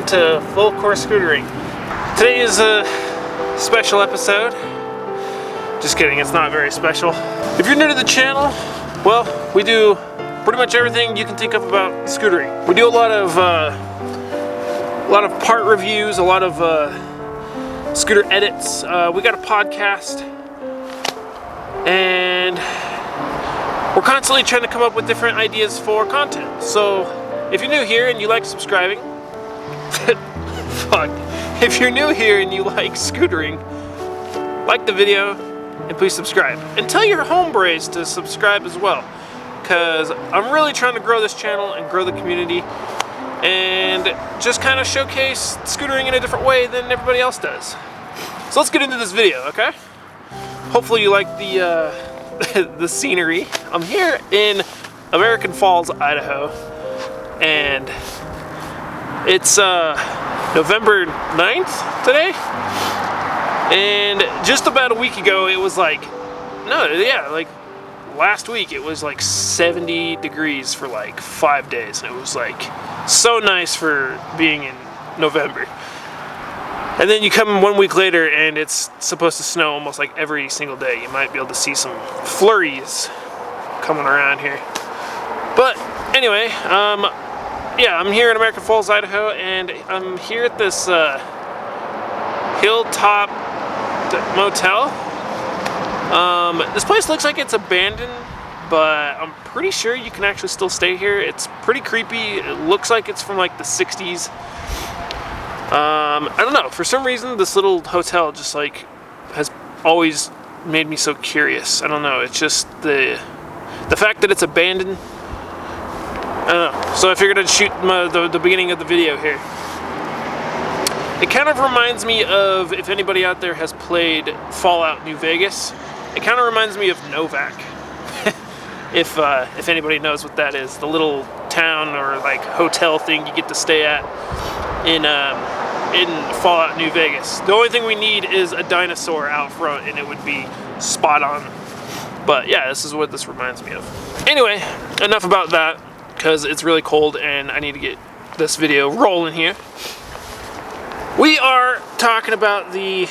welcome to Full Course Scootering. Today is a special episode. Just kidding, it's not very special. If you're new to the channel, well, we do pretty much everything you can think of about scootering. We do a lot of part reviews, a lot of scooter edits. We got a podcast, and we're constantly trying to come up with different ideas for content. So if you're new here and you like subscribing, if you're new here and you like scootering, like the video and please subscribe. And tell your hombres to subscribe as well, because I'm really trying to grow this channel and grow the community and just kind of showcase scootering in a different way than everybody else does. So let's get into this video, okay? Hopefully you like the the scenery. I'm here in American Falls, Idaho, and it's November 9th today, and just about a week ago it was like, like last week it was like 70 degrees for like 5 days. It was like so nice for being in November. And then you come 1 week later and it's supposed to snow almost like every single day. You might be able to see some flurries coming around here. But anyway, yeah, I'm here in American Falls, Idaho, and I'm here at this hilltop motel. This place looks like it's abandoned, but I'm pretty sure you can actually still stay here. It's pretty creepy. It looks like it's from like the 60s. I don't know, for some reason this little hotel just like has always made me so curious. I don't know, it's just the fact that it's abandoned. I don't know. So I figured I'd shoot the beginning of the video here. It kind of reminds me of, if anybody out there has played Fallout New Vegas, it kind of reminds me of Novak. if anybody knows what that is, the little town or like hotel thing you get to stay at in Fallout New Vegas. The only thing we need is a dinosaur out front and it would be spot on. But yeah, this is what this reminds me of. Anyway, enough about that, because it's really cold and I need to get this video rolling here. We are talking about the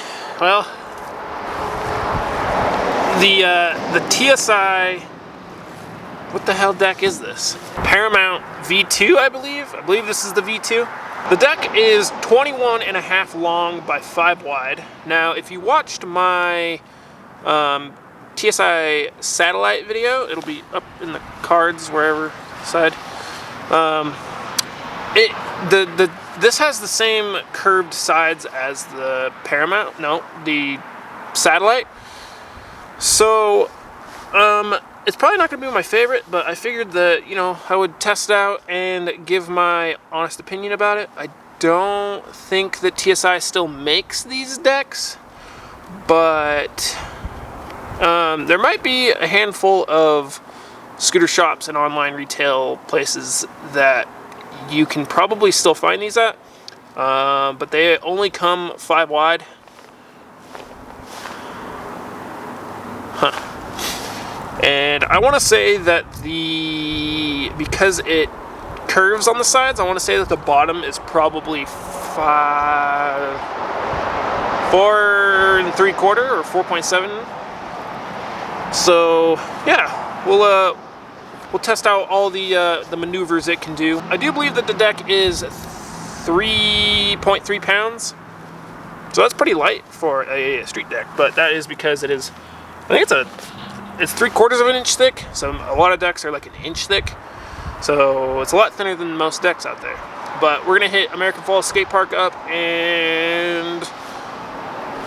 TSI, what the hell deck is this? Paramount V2, I believe. I believe this is the V2. The deck is 21.5 long by 5 wide. Now, if you watched my TSI satellite video, it'll be up in the cards wherever side. This has the same curved sides as the Paramount, the satellite. So, it's probably not going to be my favorite, but I figured that, I would test it out and give my honest opinion about it. I don't think that TSI still makes these decks, but there might be a handful of scooter shops and online retail places that you can probably still find these at, but they only come 5 wide. And I want to say that because it curves on the sides, I want to say that the bottom is probably 4 3/4 or 4.7. So yeah, we'll test out all the maneuvers it can do. I do believe that the deck is 3.3 pounds, so that's pretty light for a street deck. But that is because it's 3/4 of an inch thick. So a lot of decks are like an inch thick, so it's a lot thinner than most decks out there. But we're gonna hit American Falls Skate Park up and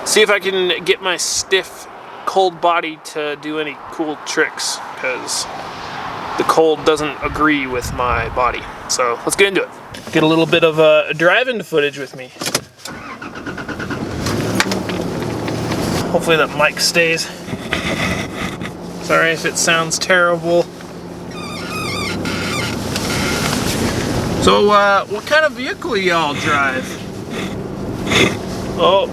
see if I can get my stiff, cold body to do any cool tricks, because the cold doesn't agree with my body. So let's get into it. Get a little bit of drive-in footage with me. Hopefully that mic stays. Sorry if it sounds terrible. So, what kind of vehicle y'all drive? Oh.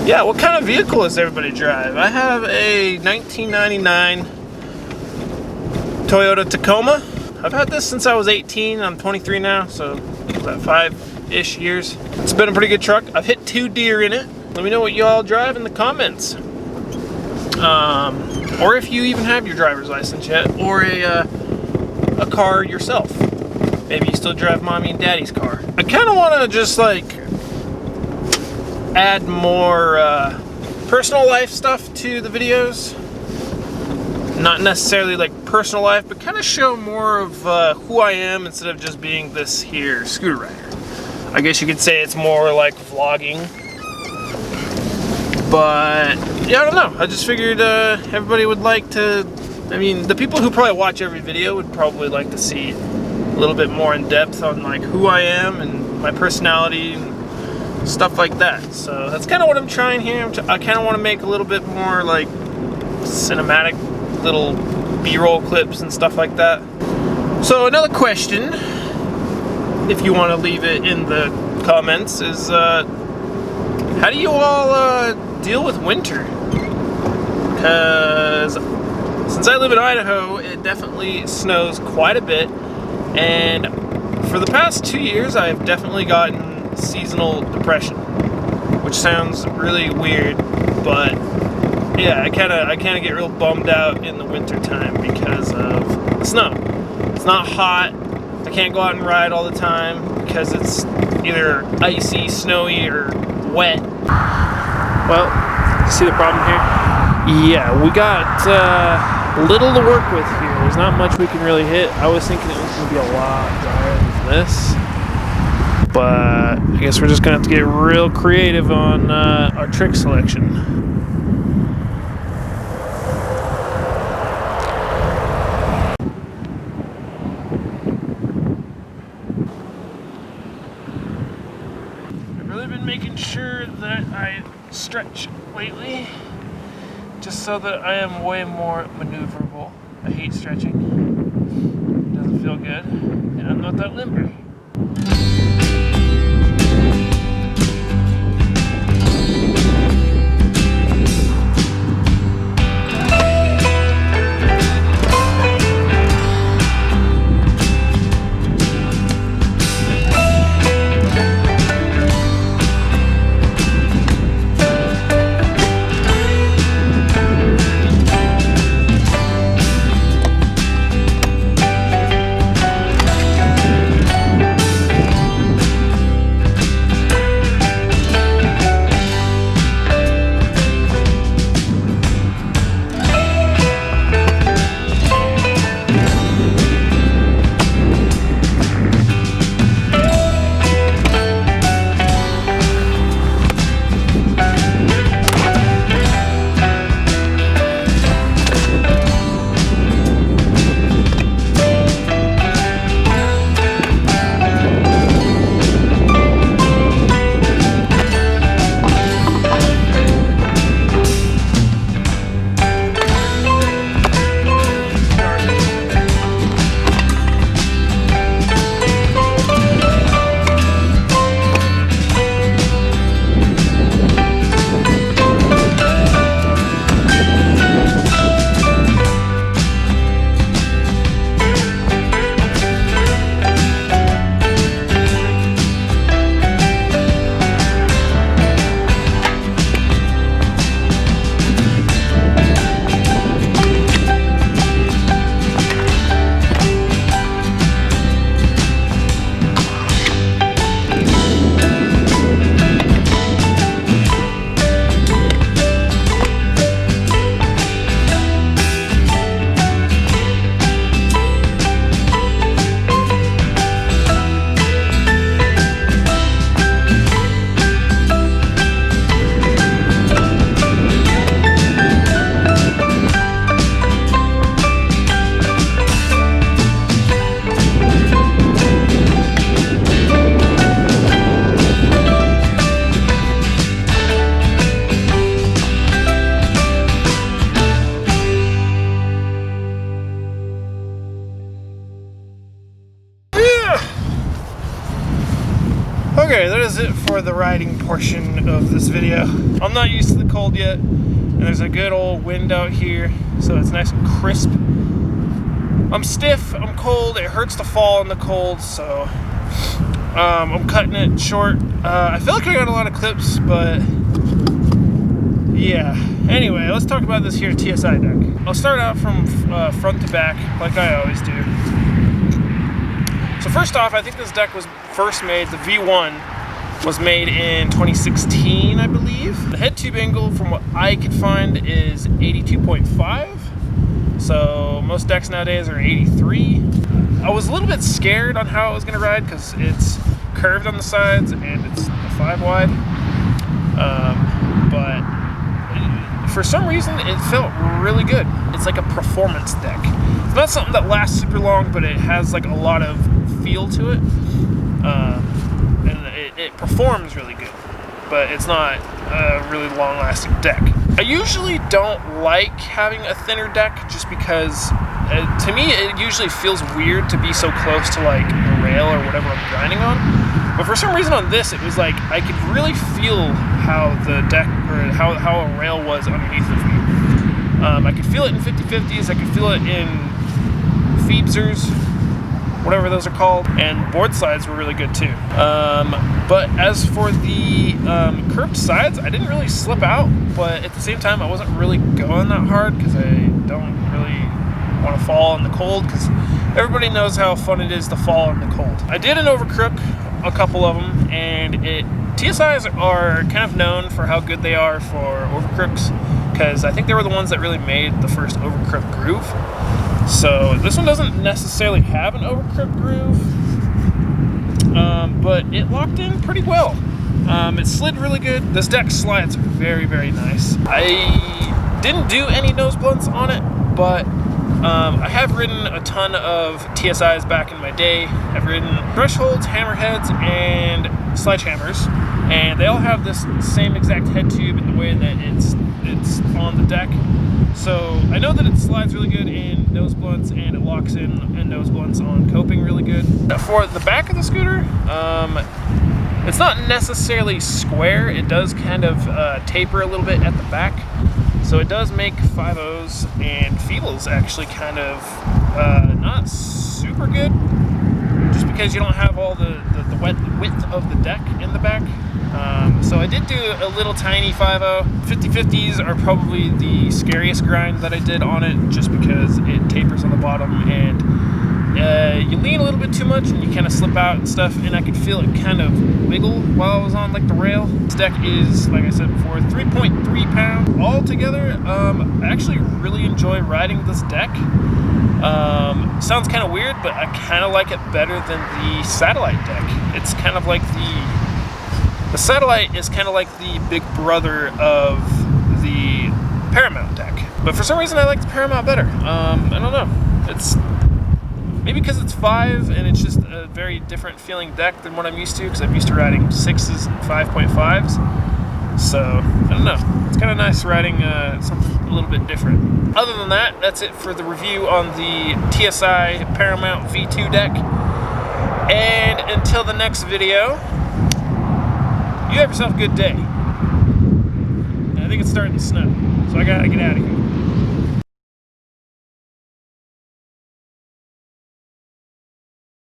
Yeah, what kind of vehicle does everybody drive? I have a 1999 Toyota Tacoma. I've had this since I was 18. I'm 23 now, so about 5-ish years. It's been a pretty good truck. I've hit 2 deer in it. Let me know what you all drive in the comments. Or if you even have your driver's license yet, or a car yourself. Maybe you still drive mommy and daddy's car. I kind of want to just like add more personal life stuff to the videos. Not necessarily like personal life, but kind of show more of who I am instead of just being this here scooter rider. I guess you could say it's more like vlogging. But yeah, I don't know. I just figured everybody would like to, I mean, the people who probably watch every video would probably like to see a little bit more in depth on like who I am and my personality and stuff like that. So that's kind of what I'm trying here. I kind of want to make a little bit more like cinematic little B-roll clips and stuff like that. So another question, if you want to leave it in the comments, is how do you all deal with winter? Because since I live in Idaho, it definitely snows quite a bit, and for the past 2 years I've definitely gotten seasonal depression, which sounds really weird, but yeah, I kind of get real bummed out in the winter time because of the snow. It's not hot. I can't go out and ride all the time because it's either icy, snowy, or wet. Well, you see the problem here? Yeah, we got little to work with here. There's not much we can really hit. I was thinking it was going to be a lot drier than this, but I guess we're just going to have to get real creative on our trick selection. Making sure that I stretch lately, just so that I am way more maneuverable. I hate stretching. It doesn't feel good, and I'm not that limber. Okay, that is it for the riding portion of this video. I'm not used to the cold yet, and there's a good old wind out here, so it's nice and crisp. I'm stiff, I'm cold, it hurts to fall in the cold, so I'm cutting it short. I feel like I got a lot of clips, but yeah. Anyway, let's talk about this here TSI deck. I'll start out from front to back, like I always do. So first off, I think this deck was first made, the V1 was made in 2016, I believe. The head tube angle, from what I could find, is 82.5. So most decks nowadays are 83. I was a little bit scared on how it was gonna ride because it's curved on the sides and it's a 5 wide. But for some reason it felt really good. It's like a performance deck. It's not something that lasts super long, but it has like a lot of feel to it. And it performs really good, but it's not a really long-lasting deck. I usually don't like having a thinner deck just because to me it usually feels weird to be so close to like the rail or whatever I'm grinding on. But for some reason on this it was like I could really feel how the deck or how a rail was underneath of me. I could feel it in 50/50s, I could feel it in Phoebsers, whatever those are called, and board slides were really good too. But as for the curved sides, I didn't really slip out, but at the same time I wasn't really going that hard because I don't really want to fall in the cold, because everybody knows how fun it is to fall in the cold. I did an overcrook, a couple of them, and TSIs are kind of known for how good they are for overcrooks, because I think they were the ones that really made the first overcrook groove. So this one doesn't necessarily have an overcrook groove, but it locked in pretty well. It slid really good. This deck slides very, very nice. I didn't do any nose blunts on it, but I have ridden a ton of TSIs back in my day. I've ridden thresholds, hammerheads, and sledgehammers, and they all have this same exact head tube in the way that it's on the deck. So I know that it slides really good in nose blunts, and it locks in nose blunts on coping really good. For the back of the scooter, it's not necessarily square. It does kind of taper a little bit at the back. So it does make 5.0s and feebles actually kind of not super good, just because you don't have all the width of the deck in the back. So I did do a little tiny 5.0. 50/50s are probably the scariest grind that I did on it, just because it tapers on the bottom and you lean a little bit too much and you kind of slip out and stuff, and I could feel it kind of wiggle while I was on like the rail. This deck is, like I said before, 3.3 pounds altogether. I actually really enjoy riding this deck. Sounds kind of weird, but I kind of like it better than the satellite deck. It's kind of like the satellite is kind of like the big brother of the Paramount deck. But for some reason I like the Paramount better. I don't know. It's maybe because it's 5 and it's just a very different feeling deck than what I'm used to, because I'm used to riding 6s and 5.5s. So I don't know. It's kind of nice riding something a little bit different. Other than that, that's it for the review on the TSI Paramount V2 deck. And until the next video, you have yourself a good day. And I think it's starting to snow, so I gotta get out of here.